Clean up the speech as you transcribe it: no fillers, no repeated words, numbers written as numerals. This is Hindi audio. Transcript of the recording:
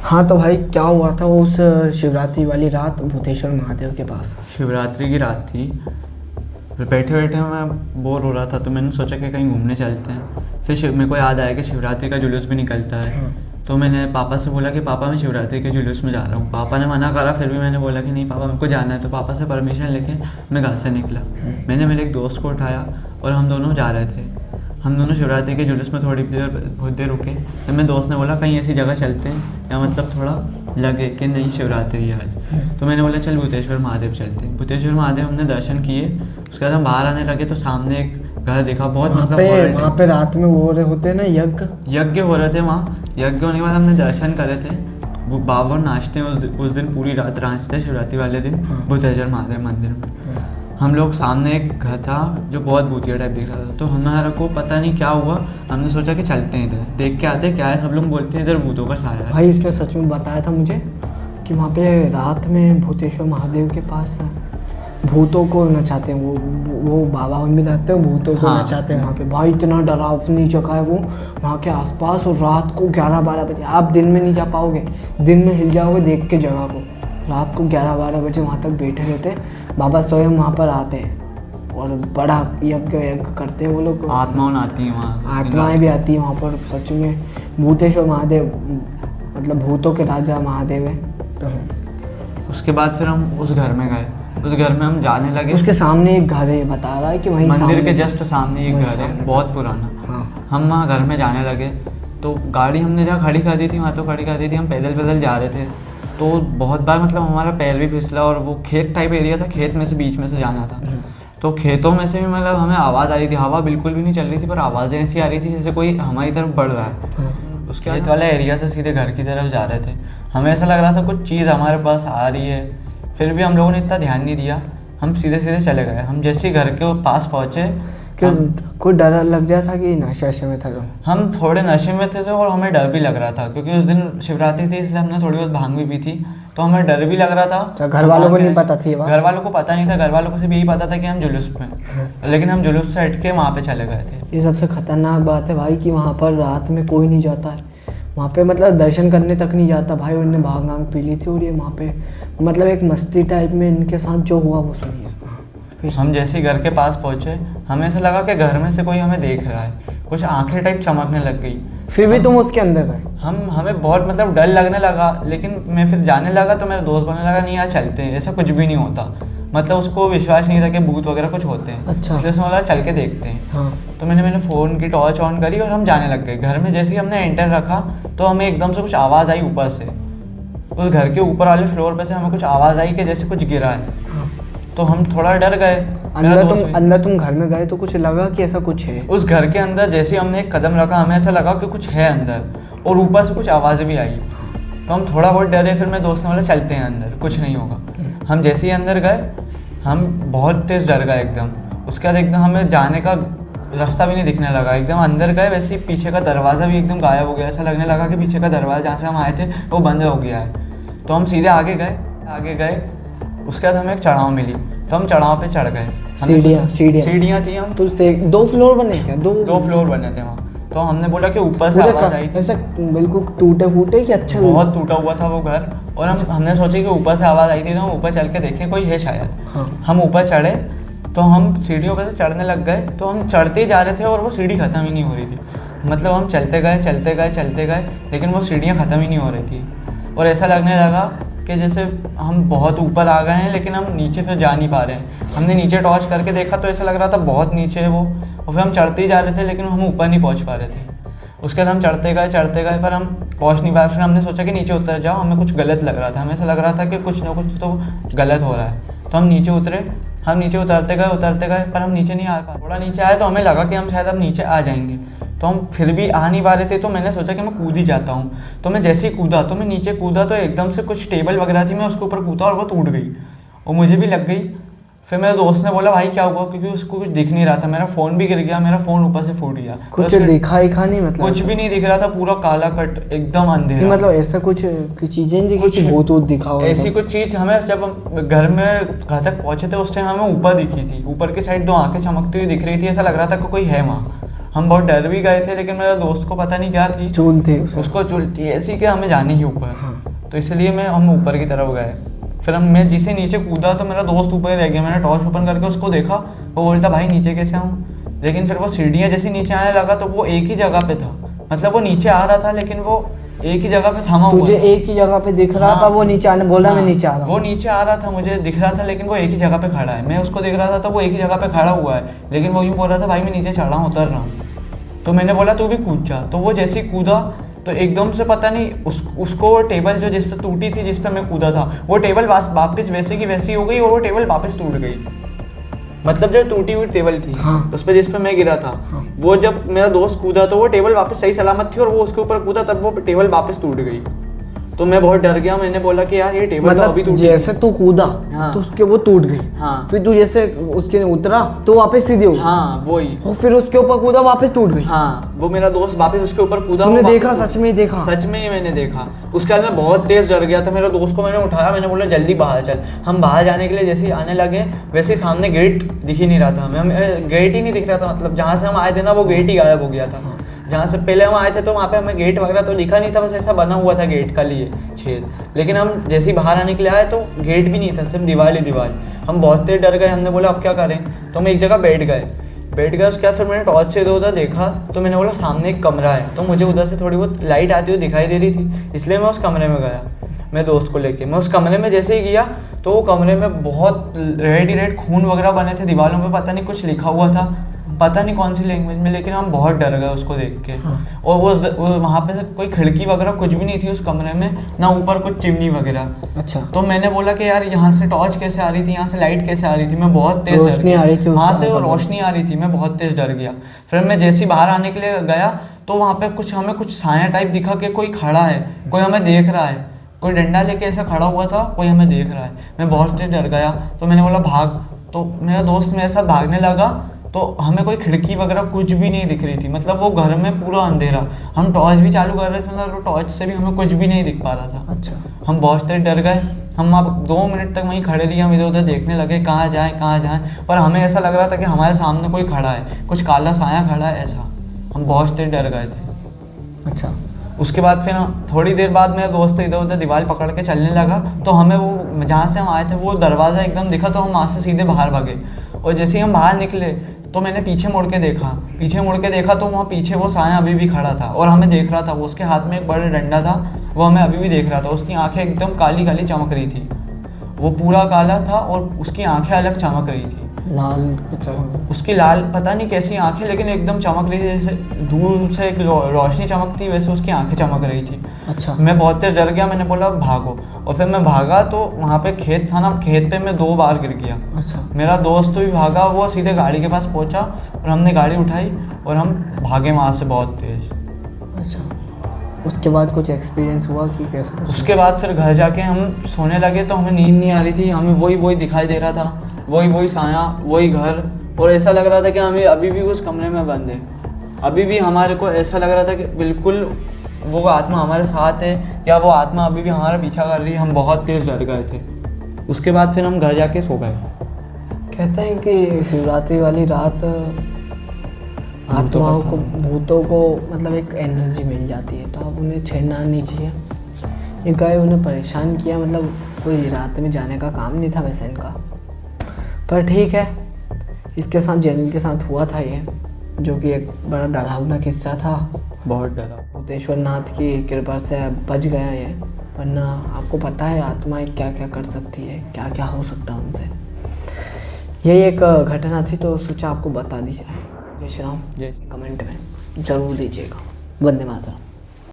हाँ तो भाई क्या हुआ था उस शिवरात्रि वाली रात भूतेश्वर महादेव के पास? शिवरात्रि की रात थी। फिर बैठे बैठे मैं बोर हो रहा था तो मैंने सोचा कि कहीं घूमने चलते हैं। फिर मेरे को याद आया कि शिवरात्रि का जुलूस भी निकलता है। तो मैंने पापा से बोला कि पापा मैं शिवरात्रि के जुलूस में जा रहा हूँ। पापा ने मना करा, फिर भी मैंने बोला कि नहीं पापा मेरे को जाना है। तो पापा से परमिशन लेके मैं घर से निकला। मैंने मेरे एक दोस्त को उठाया और हम दोनों जा रहे थे। हम दोनों शिवरात्रि के जुलूस में बहुत देर रुके। तो मेरे दोस्त ने बोला कहीं ऐसी जगह चलते हैं या मतलब थोड़ा लगे कि नहीं शिवरात्रि है आज। तो मैंने बोला चल भूतेश्वर महादेव चलते हैं। भूतेश्वर महादेव हमने दर्शन किए। उसके बाद हम बाहर आने लगे तो सामने एक घर देखा। बहुत मतलब वहाँ पे रात में वो रहे होते हैं ना यज्ञ हो रहे थे वहाँ। यज्ञ होने के बाद हमने दर्शन करे थे। वो बाबा नाचते हैं उस दिन पूरी रात नाचते हैं शिवरात्रि वाले दिन भूतेश्वर महादेव मंदिर में। हम लोग सामने एक घर था जो बहुत भूतिया टाइप दिख रहा था। तो हमारा को पता नहीं क्या हुआ, हमने सोचा कि चलते हैं इधर देख के आते क्या है। सब लोग बोलते हैं इधर भूतों का साया है। भाई इसने सच में बताया था मुझे कि वहाँ पे रात में भूतेश्वर महादेव के पास भूतों को नचाते हैं। वो बाबा उन भी रहते हैं, भूतों को नचाते हैं वहाँ पे। भाई इतना डरावनी जगह है वो वहाँ के आसपास। और रात को 11-12 बजे, आप दिन में नहीं जा पाओगे, दिन में हिल जाओगे देख के जगह को। रात को 11-12 बजे वहाँ तक बैठे रहते, बाबा स्वयं वहाँ पर आते हैं और बड़ा यज्ञ करते हैं वो लोग। आत्माएं आती हैं वहाँ, आत्माएं भी आती हैं वहाँ पर। सच में भूतेश्वर महादेव मतलब भूतों के राजा महादेव है। तो उसके बाद फिर हम उस घर में गए। उस घर में हम जाने लगे। उसके सामने एक घर है, बता रहा है कि वहीं मंदिर के जस्ट सामने एक घर है, बहुत पुराना। हम वहाँ घर में जाने लगे तो गाड़ी हमने जहाँ खड़ी कर दी थी वहाँ तो खड़ी कर दी थी। हम पैदल जा रहे थे तो बहुत बार मतलब हमारा पैर भी फिसला। और वो खेत टाइप एरिया था, खेत में से बीच में से जाना था। तो खेतों में से भी मतलब हमें आवाज़ आ रही थी। हवा बिल्कुल भी नहीं चल रही थी पर आवाज़ें ऐसी आ रही थी जैसे कोई हमारी तरफ बढ़ रहा है। उसके खेत वाले एरिया से सीधे घर की तरफ जा रहे थे। हमें ऐसा लग रहा था कुछ चीज़ हमारे पास आ रही है। फिर भी हम लोगों ने इतना ध्यान नहीं दिया, हम सीधे चले गए। हम जैसे ही घर के पास पहुँचे कोई डर लग गया था कि नशे में था? तो हम थोड़े नशे में थे और हमें डर भी लग रहा था क्योंकि उस दिन शिवरात्रि थी इसलिए हमने थोड़ी बहुत भांग भी पी थी। तो हमें डर भी लग रहा था। घर वालों को नहीं पता थी? घर वालों को पता नहीं था। घर वालों को सिर्फ यही पता था कि हम जुलूस में, लेकिन हम जुलूस से हट के वहाँ पे चले गए थे। ये सबसे खतरनाक बात है भाई कि वहाँ पर रात में कोई नहीं जाता है वहाँ पे, मतलब दर्शन करने तक नहीं जाता भाई। उन्होंने भांग पी ली थी और ये वहाँ पे मतलब एक मस्ती टाइप में इनके साथ जो हुआ वो सुनिए। हम जैसे ही घर के पास पहुँचे हमें ऐसा लगा कि घर में से कोई हमें देख रहा है। कुछ आंखें टाइप चमकने लग गई। फिर भी तुम उसके अंदर गए? हमें बहुत मतलब डर लगने लगा। लेकिन मैं फिर जाने लगा तो मेरा दोस्त बोलने लगा नहीं यार चलते हैं, ऐसा कुछ भी नहीं होता। मतलब उसको विश्वास नहीं था कि भूत वगैरह कुछ होते हैं। अच्छा। इसलिए उसने बोला चल के देखते हैं। तो मैंने फ़ोन की टॉर्च ऑन करी और हम जाने लग गए। घर में जैसे ही हमने एंटर रखा तो हमें एकदम से कुछ आवाज़ आई ऊपर से। उस घर के ऊपर वाले फ्लोर पे से हमें कुछ आवाज़ आई कि जैसे कुछ गिरा है। तो हम थोड़ा डर गए। अंदर तुम घर में गए तो कुछ लगा कि ऐसा कुछ है? उस घर के अंदर जैसे हमने एक कदम रखा हमें ऐसा लगा कि कुछ है अंदर और ऊपर से कुछ आवाज़ें भी आई। तो हम थोड़ा बहुत डरे। फिर मेरे दोस्त ने बोला चलते हैं अंदर, कुछ नहीं होगा। हम जैसे ही अंदर गए हम बहुत तेज़ डर गए एकदम। उसके बाद एकदम हमें जाने का रास्ता भी नहीं दिखने लगा। एकदम अंदर गए वैसे ही पीछे का दरवाज़ा भी एकदम गायब हो गया। ऐसा लगने लगा कि पीछे का दरवाज़ा जहाँ से हम आए थे वो बंद हो गया है। तो हम सीधे आगे गए। उसके बाद हमें एक चढ़ाव मिली तो हम चढ़ाव पे चढ़ गए। सीढ़ियाँ थी। हम तो 2 फ्लोर बने क्या? 2 फ्लोर बने थे वहाँ। तो हमने बोला कि ऊपर से आवाज़ आई थी। ऐसा बिल्कुल टूटे फूटे कि अच्छा बहुत टूटा हुआ था वो घर। और हमने सोचे कि ऊपर से आवाज़ आई थी तो हम ऊपर चल के देखें कोई है शायद। हम ऊपर चढ़े तो हम सीढ़ियों पर से चढ़ने लग गए। तो हम चढ़ते ही जा रहे थे और वो सीढ़ी ख़त्म ही नहीं हो रही थी। मतलब हम चलते गए लेकिन वो सीढ़ियाँ ख़त्म ही नहीं हो रही थी। और ऐसा लगने लगा कि जैसे हम बहुत ऊपर आ गए हैं लेकिन हम नीचे फिर जा नहीं पा रहे हैं। हमने नीचे टॉर्च करके देखा तो ऐसा लग रहा था बहुत नीचे है वो। और फिर हम चढ़ते ही जा रहे थे लेकिन हम ऊपर नहीं पहुंच पा रहे थे। उसके बाद हम चढ़ते गए पर हम पहुंच नहीं पाए। फिर हमने सोचा कि नीचे उतर जाओ। हमें कुछ गलत लग रहा था। हमें ऐसा लग रहा था कि कुछ ना कुछ तो गलत हो रहा है। तो हम नीचे उतरे। हम नीचे उतरते गए पर हम नीचे नहीं आ पाए। थोड़ा नीचे आए तो हमें लगा कि हम शायद अब नीचे आ जाएंगे। तो हम फिर भी आ नहीं पा रहे थे। तो मैंने सोचा कि मैं कूद ही जाता हूँ। तो मैं जैसे ही कूदा तो मैं नीचे कूदा तो एकदम से कुछ टेबल वगैरह थी, मैं उसके ऊपर कूदा और वो टूट गई और मुझे भी लग गई। फिर मेरे दोस्त ने बोला भाई क्या हुआ, क्योंकि उसको कुछ दिख नहीं रहा था। मेरा फ़ोन भी गिर गया, मेरा फ़ोन ऊपर से फूट गया। कुछ दिखा नहीं? मतलब कुछ भी नहीं दिख रहा था, पूरा काला कट एकदम अंधेरा। मतलब ऐसा कुछ चीज़ें नहीं दिखी? कुछ भूत दिखा हो? ऐसी कुछ चीज़ हमें जब हम घर तक पहुँचे थे उस टाइम हमें ऊपर दिखी थी। ऊपर की साइड 2 आंखें चमकती हुई दिख रही थी। ऐसा लग रहा था कि कोई है वहाँ। हम बहुत डर भी गए थे लेकिन मेरे दोस्त को पता नहीं क्या थी, चूल थी उसको चूल थी ऐसी कि हमें जाने ही ऊपर। तो इसलिए हम ऊपर की तरफ गए। फिर मैं जिसे नीचे कूदा तो मेरा दोस्त ऊपर ही रह गया। मैंने टॉर्च ओपन करके उसको देखा, वो बोलता भाई नीचे कैसे आऊँ। लेकिन फिर वो सीढ़ियाँ जैसे नीचे आने लगा तो वो एक ही जगह पे था, मतलब वो नीचे आ रहा था लेकिन वो एक ही जगह पे थमा हुआ। तुझे एक ही जगह पे दिख रहा था, वो नीचे आने बोल रहा मैं नीचे आ रहा हूँ। वो नीचे आ रहा था, मुझे दिख रहा था, लेकिन वो एक ही जगह पे खड़ा है। मैं उसको देख रहा था तो वो एक ही जगह पे खड़ा हुआ है, लेकिन वो यूँ बोल रहा था भाई मैं नीचे चढ़ा हूँ, उतर रहा हूँ। तो मैंने बोला तू भी कूद जा। तो वो जैसे ही कूदा तो एकदम से पता नहीं उसको वो टेबल जो जिस पे टूटी थी, जिस पे मैं कूदा था, वो टेबल वापस वैसे की वैसी हो गई और वो टेबल वापस टूट गई। मतलब जो टूटी हुई टेबल थी, हाँ। उस पर जिस पे मैं गिरा था, हाँ। वो जब मेरा दोस्त कूदा तो वो टेबल वापस सही सलामत थी और वो उसके ऊपर कूदा तब वो टेबल वापस टूट गई। तो मैं बहुत डर गया। मैंने बोला कि यार ये टेबल मतलब तो अभी टूट जैसे तू कूदा हाँ। तो उसके वो टूट गई। हाँ। फिर तू जैसे उसके उतरा तो वापस सीधी हो गई। हाँ वही। और फिर उसके ऊपर कूदा वापस टूट गई। हाँ वो मेरा दोस्त वापस उसके ऊपर कूदा। तूने वो देखा? वापस सच में ही देखा? सच में ही मैंने देखा। उसके बाद मैं बहुत तेज डर गया था। मेरे दोस्त को मैंने उठाया, मैंने बोला जल्दी बाहर चल। हम बाहर जाने के लिए जैसे ही आने लगे वैसे ही सामने गेट दिख ही नहीं रहा था हमें, गेट ही नहीं दिख रहा था। मतलब जहाँ से हम आए थे ना वो गेट ही गायब हो गया था। जहाँ से पहले हम आए थे तो वहाँ पे हमें गेट वगैरह तो दिखा नहीं था, बस ऐसा बना हुआ था गेट का लिए छेद। लेकिन हम जैसे ही बाहर आने के लिए आए तो गेट भी नहीं था, सिर्फ दीवार ही दीवार। हम बहुत तेज डर गए। हमने बोला अब क्या करें, तो हम एक जगह बैठ गए। उसके बाद फिर मैंने टॉर्च से इधर उधर देखा तो मैंने बोला सामने एक कमरा है। तो मुझे उधर से थोड़ी बहुत लाइट आती हुई दिखाई दे रही थी, इसलिए मैं उस कमरे में गया मेरे दोस्त को लेके। मैं उस कमरे में जैसे ही गया तो वो कमरे में बहुत रेड खून वगैरह बने थे दीवारों पे, पता नहीं कुछ लिखा हुआ था, पता नहीं कौन सी लैंग्वेज में, लेकिन हम बहुत डर गए उसको देख के। हाँ। और वो वहाँ पे कोई खिड़की वगैरह कुछ भी नहीं थी उस कमरे में, ना ऊपर कुछ चिमनी वगैरह। अच्छा। तो मैंने बोला कि यार यहाँ से टॉर्च कैसे आ रही थी, यहाँ से लाइट कैसे आ रही थी। मैं बहुत तेज रोशनी आ रही थी, वहाँ से रोशनी आ रही थी। मैं बहुत तेज डर गया। फिर मैं जैसे ही बाहर आने के लिए गया तो वहाँ पे हमें कुछ साया टाइप दिखा कि कोई खड़ा है, कोई हमें देख रहा है, कोई डंडा लेके ऐसा खड़ा हुआ था, कोई हमें देख रहा है। मैं बहुत तेज डर गया तो मैंने बोला भाग। तो मेरा दोस्त मेरे साथ भागने लगा तो हमें कोई खिड़की वगैरह कुछ भी नहीं दिख रही थी। मतलब वो घर में पूरा अंधेरा, हम टॉर्च भी चालू कर रहे थे, मतलब टॉर्च से भी हमें कुछ भी नहीं दिख पा रहा था। अच्छा। हम बहुत तेज डर गए। हम अब 2 मिनट तक वहीं खड़े रहे, हम इधर उधर देखने लगे कहाँ जाएं। पर हमें ऐसा लग रहा था कि हमारे सामने कोई खड़ा है, कुछ काला साया खड़ा है ऐसा। हम बहुत तेज डर गए थे। अच्छा। उसके बाद फिर थोड़ी देर बाद मेरा दोस्त इधर उधर दीवार पकड़ के चलने लगा तो हमें वो जहाँ से हम आए थे वो दरवाज़ा एकदम दिखा तो हम वहाँ से सीधे बाहर भागे। और जैसे ही हम बाहर निकले तो मैंने पीछे मुड़ के देखा तो वहाँ पीछे वो साया अभी भी खड़ा था और हमें देख रहा था। वो उसके हाथ में एक बड़ा डंडा था, वो हमें अभी भी देख रहा था। उसकी आंखें एकदम काली काली चमक रही थी, वो पूरा काला था और उसकी आंखें अलग चमक रही थी। लाल कुछ उसकी लाल पता नहीं कैसी आंखें, लेकिन एकदम चमक रही थी, जैसे दूर से एक रोशनी चमकती वैसे उसकी आंखें चमक रही थी। अच्छा। मैं बहुत तेज डर गया। मैंने बोला भागो, और फिर मैं भागा तो वहाँ पे खेत था ना, खेत पे मैं 2 बार गिर गया। अच्छा। मेरा दोस्त भी भागा, वो सीधे गाड़ी के पास पहुँचा और हमने गाड़ी उठाई और हम भागे वहाँ से बहुत तेज। अच्छा। उसके बाद कुछ एक्सपीरियंस हुआ कि कैसा? उसके बाद फिर घर जाके हम सोने लगे तो हमें नींद नहीं आ रही थी। हमें वही दिखाई दे रहा था, वही साया, वही घर, और ऐसा लग रहा था कि हमें अभी भी उस कमरे में बंद है। अभी भी हमारे को ऐसा लग रहा था कि बिल्कुल वो आत्मा हमारे साथ है या वो आत्मा अभी भी हमारा पीछा कर रही है। हम बहुत तेज डर गए थे। उसके बाद फिर हम घर जाके सो गए। कहते हैं कि शिवरात्रि वाली रात आत्माओं को, भूतों को मतलब एक एनर्जी मिल जाती है, तो आप उन्हें छेड़ना नहीं चाहिए। ये गाय उन्हें परेशान किया, मतलब कोई रात में जाने का काम नहीं था वैसे इनका, पर ठीक है। इसके साथ जेनिल के साथ हुआ था ये, जो कि एक बड़ा डरावना किस्सा था। बहुत डरा। भूतेश्वर नाथ की कृपा से बच गया ये, वरना आपको पता है आत्माएं क्या क्या कर सकती है, क्या क्या हो सकता है उनसे। यही एक घटना थी तो सोचा आपको बता दी जाए। जय श्री राम। जय। कमेंट में ज़रूर दीजिएगा। वंदे मातरम।